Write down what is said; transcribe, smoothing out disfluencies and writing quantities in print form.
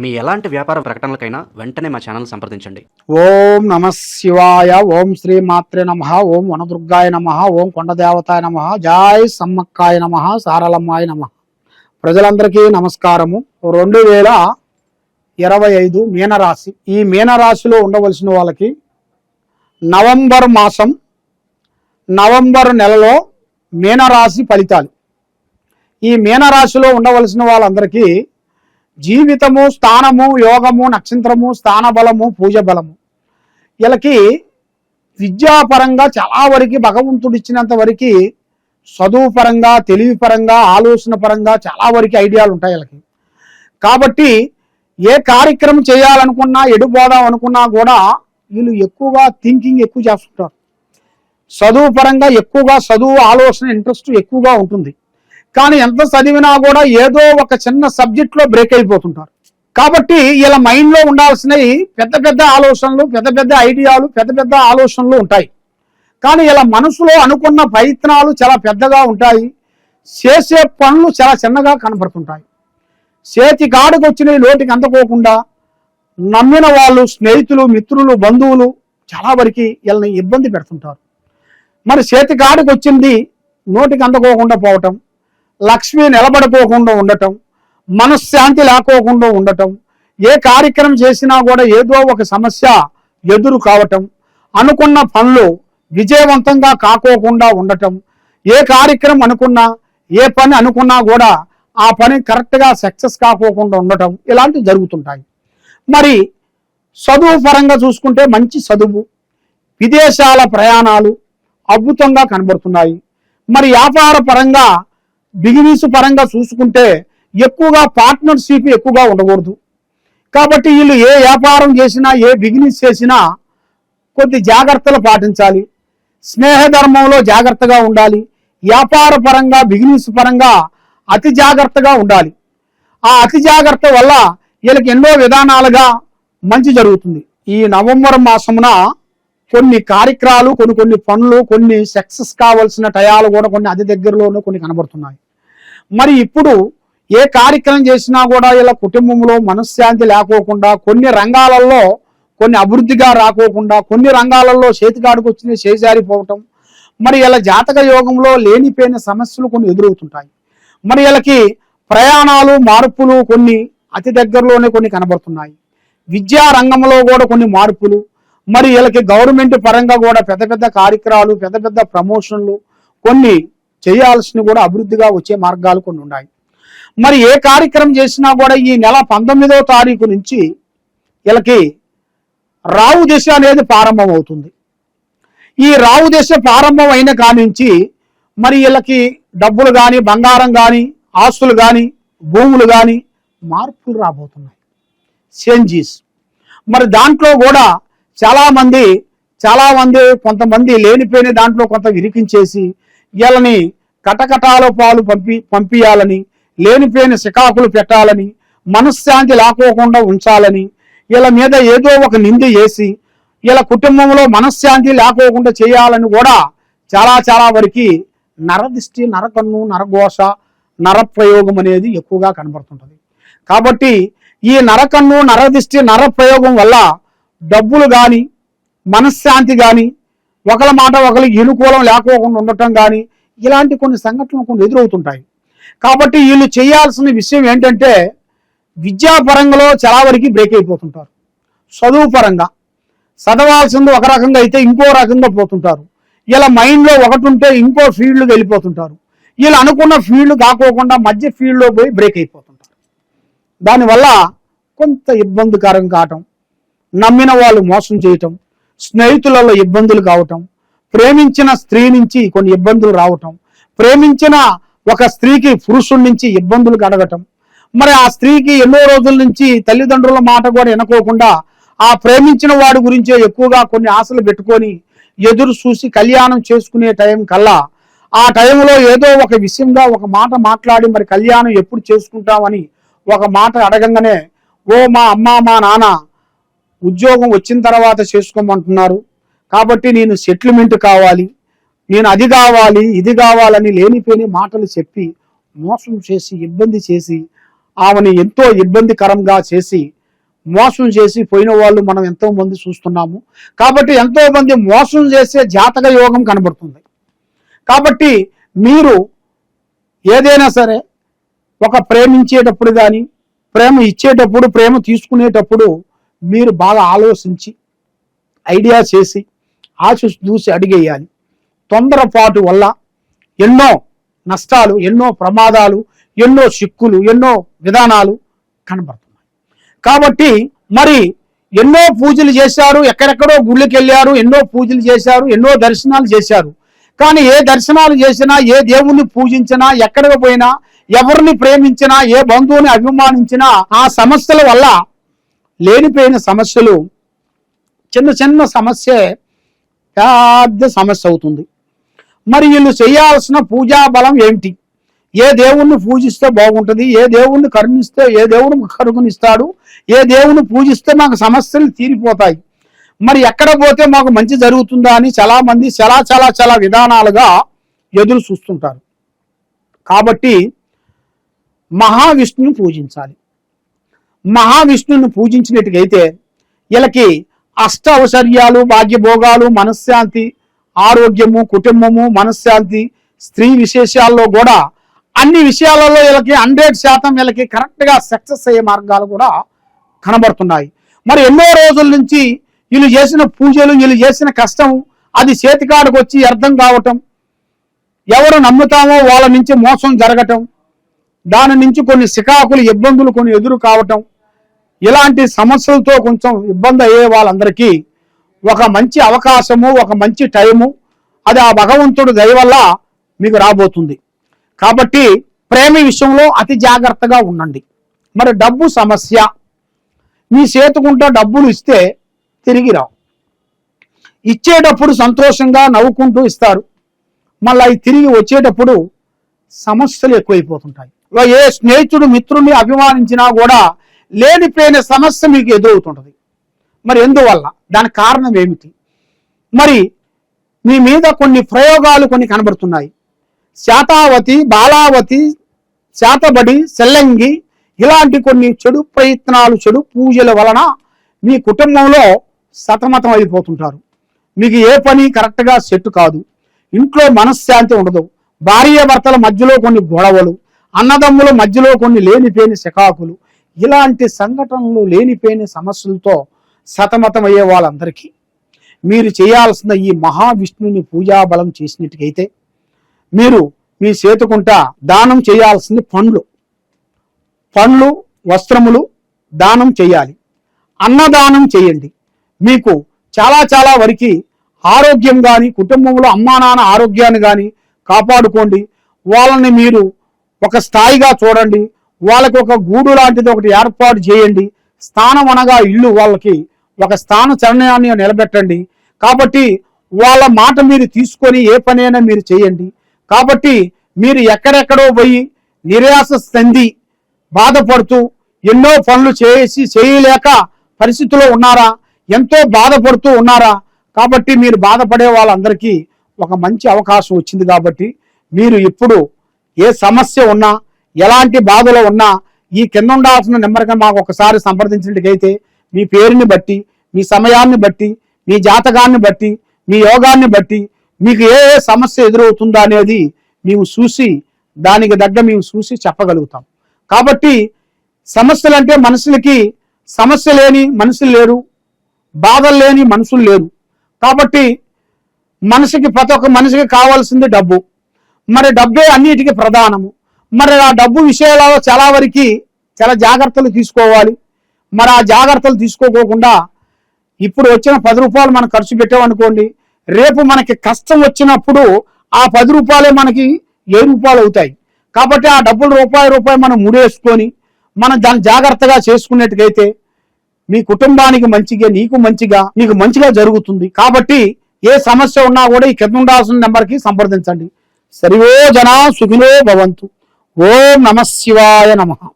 మీ ఎలాంటి వ్యాపార ప్రకటనలకైనా వెంటనే మా ఛానల్ సంప్రదించండి. ఓం నమ శివాయ, ఓం శ్రీ మాత్రే నమ, ఓం వనదుర్గాయ నమ, ఓం కొండదేవతాయ నమ, జై సమ్మక్కాయ నమ, సారలమ్మాయ నమ. ప్రజలందరికీ నమస్కారము. 2025 మీనరాశి. ఈ మీనరాశిలో ఉండవలసిన వాళ్ళకి నవంబర్ మాసం, నవంబర్ నెలలో మీనరాశి ఫలితాలు. ఈ మీనరాశిలో ఉండవలసిన వాళ్ళందరికీ జీవితము, స్థానము, యోగము, నక్షత్రము, స్థాన బలము, పూజ బలము. వీళ్ళకి విద్యాపరంగా చాలా వరకు భగవంతుడు ఇచ్చినంత వరకు చదువు పరంగా, తెలివి పరంగా, ఆలోచన పరంగా చాలా వరకు ఐడియాలు ఉంటాయి వీళ్ళకి. కాబట్టి ఏ కార్యక్రమం చేయాలనుకున్నా, ఎడిపోదాం అనుకున్నా కూడా వీళ్ళు ఎక్కువగా థింకింగ్ ఎక్కువ చేస్తుంటారు. చదువు పరంగా ఎక్కువగా చదువు, ఆలోచన, ఇంట్రెస్ట్ ఎక్కువగా ఉంటుంది. కానీ ఎంత చదివినా కూడా ఏదో ఒక చిన్న సబ్జెక్ట్లో బ్రేక్ అయిపోతుంటారు. కాబట్టి ఇలా మైండ్లో ఉండాల్సినవి పెద్ద పెద్ద ఆలోచనలు, పెద్ద పెద్ద ఐడియాలు, పెద్ద పెద్ద ఆలోచనలు ఉంటాయి. కానీ ఇలా మనసులో అనుకున్న ప్రయత్నాలు చాలా పెద్దగా ఉంటాయి. చేసే పనులు చాలా చిన్నగా కనపడుతుంటాయి. చేతి కాడికి వచ్చినవి నోటికి అందుకోకుండా నమ్మిన వాళ్ళు, స్నేహితులు, మిత్రులు, బంధువులు చాలా వరకు వీళ్ళని ఇబ్బంది పెడుతుంటారు. మరి చేతి కాడికి వచ్చింది నోటికి అందుకోకుండా పోవటం, లక్ష్మి నిలబడుకోకుండా ఉండటం, మనశ్శాంతి లేకోకుండా ఉండటం, ఏ కార్యక్రమం చేసినా కూడా ఏదో ఒక సమస్య ఎదురు కావటం, అనుకున్న పనులు విజయవంతంగా కాకోకుండా ఉండటం, ఏ కార్యక్రమం అనుకున్నా, ఏ పని అనుకున్నా కూడా ఆ పని కరెక్ట్గా సక్సెస్ కాకోకుండా ఉండటం, ఇలాంటివి జరుగుతుంటాయి. మరి చదువు పరంగా చూసుకుంటే మంచి చదువు, విదేశాల ప్రయాణాలు అద్భుతంగా కనబడుతున్నాయి. మరి వ్యాపార పరంగా, బిజినెస్ పరంగా చూసుకుంటే ఎక్కువగా పార్ట్నర్షిప్ ఎక్కువగా ఉండకూడదు. కాబట్టి వీళ్ళు ఏ వ్యాపారం చేసినా, ఏ బిజినెస్ చేసినా కొద్ది జాగ్రత్తలు పాటించాలి. స్నేహధర్మంలో జాగ్రత్తగా ఉండాలి. వ్యాపార పరంగా, బిజినెస్ పరంగా అతి జాగ్రత్తగా ఉండాలి. ఆ అతి జాగ్రత్త వల్ల వీళ్ళకి ఎన్నో విధానాలుగా మంచి జరుగుతుంది. ఈ నవంబర్ మాసమున కొన్ని కార్యక్రమాలు, కొన్ని పనులు, కొన్ని సక్సెస్ కావాల్సిన టయాలు కూడా కొన్ని అతి దగ్గరలోనే కొన్ని కనబడుతున్నాయి. మరి ఇప్పుడు ఏ కార్యక్రమం చేసినా కూడా ఇలా కుటుంబంలో మనశ్శాంతి లేకోకుండా, కొన్ని రంగాలలో కొన్ని అభివృద్ధిగా రాకోకుండా, కొన్ని రంగాలలో చేతికాడికి వచ్చిన చేజారిపోవటం, మరి ఇలా జాతక యోగంలో లేనిపోయిన సమస్యలు కొన్ని ఎదురవుతుంటాయి. మరి వీళ్ళకి ప్రయాణాలు, మార్పులు కొన్ని అతి దగ్గరలోనే కొన్ని కనబడుతున్నాయి. విద్యా రంగంలో కూడా కొన్ని మార్పులు, మరి వీళ్ళకి గవర్నమెంట్ పరంగా కూడా పెద్ద పెద్ద కార్యక్రమాలు, పెద్ద పెద్ద ప్రమోషన్లు కొన్ని చేయాల్సినవి కూడా అభివృద్ధిగా వచ్చే మార్గాలు కొన్ని ఉన్నాయి. మరి ఏ కార్యక్రమం చేసినా కూడా ఈ నెల 19వ తారీఖు నుంచి వీళ్ళకి రావు దశ అనేది ప్రారంభం అవుతుంది. ఈ రావు దశ ప్రారంభం అయిన కానించి మరి వీళ్ళకి డబ్బులు కానీ, బంగారం కానీ, ఆస్తులు కానీ, భూములు కానీ మార్పులు రాబోతున్నాయి, చేంజెస్. మరి దాంట్లో కూడా చాలా మంది కొంతమంది లేనిపోయిన దాంట్లో కొంత విరికించేసి వీళ్ళని కటకటాల పాలు పంపియాలని, లేనిపోయిన సికాకులు పెట్టాలని, మనశ్శాంతి లేకోకుండా ఉంచాలని, వీళ్ళ మీద ఏదో ఒక నింద వేసి వీళ్ళ కుటుంబంలో మనశ్శాంతి లేకోకుండా చేయాలని కూడా చాలా వరకు నరదిష్టి, నరకన్ను, నరఘోష, నరప్రయోగం అనేది ఎక్కువగా కనబడుతుంటుంది. కాబట్టి ఈ నరకన్ను, నరదిష్టి, నరప్రయోగం వల్ల డబ్బులు కానీ, మనశ్శాంతి కానీ, ఒకరి మాట ఒకరికి అనుకూలం లేకోకుండా ఉండటం కానీ ఇలాంటి కొన్ని సంఘటనలు కొన్ని ఎదురవుతుంటాయి. కాబట్టి వీళ్ళు చేయాల్సిన విషయం ఏంటంటే విద్యాపరంగా చాలా వరకు బ్రేక్ అయిపోతుంటారు. చదువు పరంగా చదవాల్సింది ఒక రకంగా అయితే ఇంకో రకంగా పోతుంటారు. ఇలా మైండ్లో ఒకటి ఉంటే ఇంకో ఫీల్డ్కి వెళ్ళిపోతుంటారు. వీళ్ళు అనుకున్న ఫీల్డ్ కాకోకుండా మధ్య ఫీల్డ్లో పోయి బ్రేక్ అయిపోతుంటారు. దానివల్ల కొంత ఇబ్బందికరం కావటం, నమ్మిన వాళ్ళు మోసం చేయటం, స్నేహితులలో ఇబ్బందులు కావటం, ప్రేమించిన స్త్రీ నుంచి కొన్ని ఇబ్బందులు రావటం, ప్రేమించిన ఒక స్త్రీకి పురుషుడి నుంచి ఇబ్బందులు కడగటం, మరి ఆ స్త్రీకి ఎన్నో రోజుల నుంచి తల్లిదండ్రుల మాట కూడా వినకోకుండా ఆ ప్రేమించిన వాడి గురించే ఎక్కువగా కొన్ని ఆశలు పెట్టుకొని ఎదురు చూసి కళ్యాణం చేసుకునే టైం కల్లా ఆ టైంలో ఏదో ఒక విషయంగా ఒక మాట మాట్లాడి మరి కళ్యాణం ఎప్పుడు చేసుకుంటామని ఒక మాట అడగంగానే, ఓ మా అమ్మ మా నాన్న ఉద్యోగం వచ్చిన తర్వాత చేసుకోమంటున్నారు, కాబట్టి నేను సెటిల్మెంట్ కావాలి, నేను అది కావాలి, ఇది కావాలని లేనిపోని మాటలు చెప్పి మోసం చేసి, ఇబ్బంది చేసి ఆమెను ఎంతో ఇబ్బందికరంగా చేసి మోసం చేసి పోయిన వాళ్ళు మనం ఎంతో మంది చూస్తున్నాము. కాబట్టి ఎంతో మంది మోసం చేసే జాతక యోగం కనబడుతుంది. కాబట్టి మీరు ఏదైనా సరే ఒక ప్రేమించేటప్పుడు కానీ, ప్రేమ ఇచ్చేటప్పుడు, ప్రేమ తీసుకునేటప్పుడు మీరు బాగా ఆలోచించి ఐడియా చేసి చూసి అడిగేయాలి. తొందరపాటు వల్ల ఎన్నో నష్టాలు, ఎన్నో ప్రమాదాలు, ఎన్నో చిక్కులు, ఎన్నో విధానాలు కనబడుతున్నాయి. కాబట్టి మరి ఎన్నో పూజలు చేశారు, ఎక్కడెక్కడో గుళ్ళకి వెళ్ళారు, ఎన్నో పూజలు చేశారు, ఎన్నో దర్శనాలు చేశారు. కానీ ఏ దర్శనాలు చేసినా, ఏ దేవుణ్ణి పూజించినా, ఎక్కడికి పోయినా, ఎవరిని ప్రేమించినా, ఏ బంధువుని అభిమానించినా ఆ సమస్యల వల్ల లేనిపోయిన సమస్యలు చిన్న చిన్న సమస్య పెద్ద సమస్య అవుతుంది. మరి వీళ్ళు చేయాల్సిన పూజా బలం ఏమిటి? ఏ దేవుణ్ణి పూజిస్తే బాగుంటుంది, ఏ దేవుణ్ణి కరుణిస్తే, ఏ దేవుడు కరుణిస్తాడు, ఏ దేవుణ్ణి పూజిస్తే మాకు సమస్యలు తీరిపోతాయి, మరి ఎక్కడ పోతే మాకు మంచి జరుగుతుందా అని చాలా మంది చాలా విధానాలుగా ఎదురు చూస్తుంటారు. కాబట్టి మహావిష్ణుని పూజించాలి. మహావిష్ణుని పూజించినట్టుగైతే వీళ్ళకి అష్ట ఔశ్వర్యాలు, భాగ్యభోగాలు, మనశ్శాంతి, ఆరోగ్యము, కుటుంబము, మనశ్శాంతి, స్త్రీ విశేషాల్లో కూడా అన్ని విషయాలలో వీళ్ళకి 100% వీళ్ళకి కరెక్ట్గా సక్సెస్ అయ్యే మార్గాలు కూడా కనబడుతున్నాయి. మరి ఎన్నో రోజుల నుంచి వీళ్ళు చేసిన పూజలు, వీళ్ళు చేసిన కష్టం అది చేతికాడికి వచ్చి అర్థం కావటం, ఎవరు నమ్ముతామో వాళ్ళ నుంచి మోసం జరగటం, దాని నుంచి కొన్ని సికాకులు, ఇబ్బందులు కొన్ని ఎదురు కావటం, ఇలాంటి సమస్యలతో కొంచెం ఇబ్బంది అయ్యే వాళ్ళందరికీ ఒక మంచి అవకాశము, ఒక మంచి టైము అది ఆ భగవంతుడు దయ వల్ల మీకు రాబోతుంది. కాబట్టి ప్రేమ విషయంలో అతి జాగ్రత్తగా ఉండండి. మరి డబ్బు సమస్య, మీ చేతుకుంటా డబ్బులు ఇస్తే తిరిగి రావు. ఇచ్చేటప్పుడు సంతోషంగా నవ్వుకుంటూ ఇస్తారు, మళ్ళీ తిరిగి వచ్చేటప్పుడు సమస్యలు ఎక్కువైపోతుంటాయి. ఏ స్నేహితుడు మిత్రుడిని అభిమానించినా కూడా లేనిపోయిన సమస్య మీకు ఎదురవుతుంటది. మరి ఎందువల్ల? దానికి కారణం ఏమిటి? మరి మీ మీద కొన్ని ప్రయోగాలు కొన్ని కనబడుతున్నాయి. శాతావతి, బాలావతి, శాతబడి, సెల్లంగి ఇలాంటి కొన్ని చెడు ప్రయత్నాలు, చెడు పూజల వలన మీ కుటుంబంలో సతమతం అయిపోతుంటారు. మీకు ఏ పని కరెక్ట్గా సెట్ కాదు, ఇంట్లో మనశ్శాంతి ఉండదు, భార్యాభర్తల మధ్యలో కొన్ని గొడవలు, అన్నదమ్ముల మధ్యలో కొన్ని లేనిపోయిన శకాకులు, ఇలాంటి సంఘటనలు, లేనిపోయిన సమస్యలతో సతమతం అయ్యే వాళ్ళందరికీ మీరు చేయాల్సిన ఈ మహావిష్ణుని పూజాబలం చేసినట్టుకైతే మీరు మీ చేతుకుంటా దానం చేయాల్సింది పండ్లు, వస్త్రములు దానం చేయాలి. అన్నదానం చేయండి. మీకు చాలా వరకు ఆరోగ్యం కానీ, కుటుంబంలో అమ్మా నాన్న ఆరోగ్యాన్ని కానీ కాపాడుకోండి. వాళ్ళని మీరు ఒక స్థాయిగా చూడండి. వాళ్ళకి ఒక గూడు లాంటిది ఒకటి ఏర్పాటు చేయండి. స్థానం అనగా ఇల్లు, వాళ్ళకి ఒక స్థాన చరణాన్ని నిలబెట్టండి. కాబట్టి వాళ్ళ మాట మీరు తీసుకొని ఏ పనైనా మీరు చేయండి. కాబట్టి మీరు ఎక్కడెక్కడో పోయి నిరాశ చెంది బాధపడుతూ ఎన్నో పనులు చేయలేక పరిస్థితిలో ఉన్నారా? ఎంతో బాధపడుతూ ఉన్నారా? కాబట్టి మీరు బాధపడే వాళ్ళందరికీ ఒక మంచి అవకాశం వచ్చింది. కాబట్టి మీరు ఇప్పుడు ఏ సమస్య ఉన్నా, ఎలాంటి బాధలో ఉన్నా ఈ కింద ఉండాల్సిన నెంబర్గా మాకు ఒకసారి సంప్రదించినట్టుకైతే మీ పేరుని బట్టి, మీ సమయాన్ని బట్టి, మీ జాతకాన్ని బట్టి, మీ యోగాన్ని బట్టి మీకు ఏ సమస్య ఎదురవుతుందో అనేది మేము చూసి దానికి మేము చూసి చెప్పగలుగుతాం. కాబట్టి సమస్యలు అంటే మనుషులకి సమస్య లేని మనుషులు లేరు, బాధలు లేని మనుషులు లేరు. కాబట్టి ప్రతి ఒక్క మనిషికి కావాల్సింది డబ్బు. మరి డబ్బే అన్నిటికీ ప్రధానము. మరి ఆ డబ్బు విషయాలలో చాలా జాగ్రత్తలు తీసుకోవాలి. మరి ఆ జాగ్రత్తలు తీసుకోకుండా ఇప్పుడు వచ్చిన 10 రూపాయలు మనం ఖర్చు పెట్టామనుకోండి, రేపు మనకి కష్టం వచ్చినప్పుడు ఆ 10 రూపాయలే మనకి 7 రూపాయలు అవుతాయి. కాబట్టి ఆ డబ్బులు రూపాయి మనం ముడేసుకొని మనం దాన్ని జాగ్రత్తగా చేసుకున్నట్టుగైతే మీ కుటుంబానికి మంచిగా, నీకు మంచిగా జరుగుతుంది. కాబట్టి ఏ సమస్య ఉన్నా కూడా ఈ కింద ఉండాల్సిన నెంబర్కి సంప్రదించండి. సర్వే జనా సుఖినో భవంతు. ఓం నమః శివాయ నమః.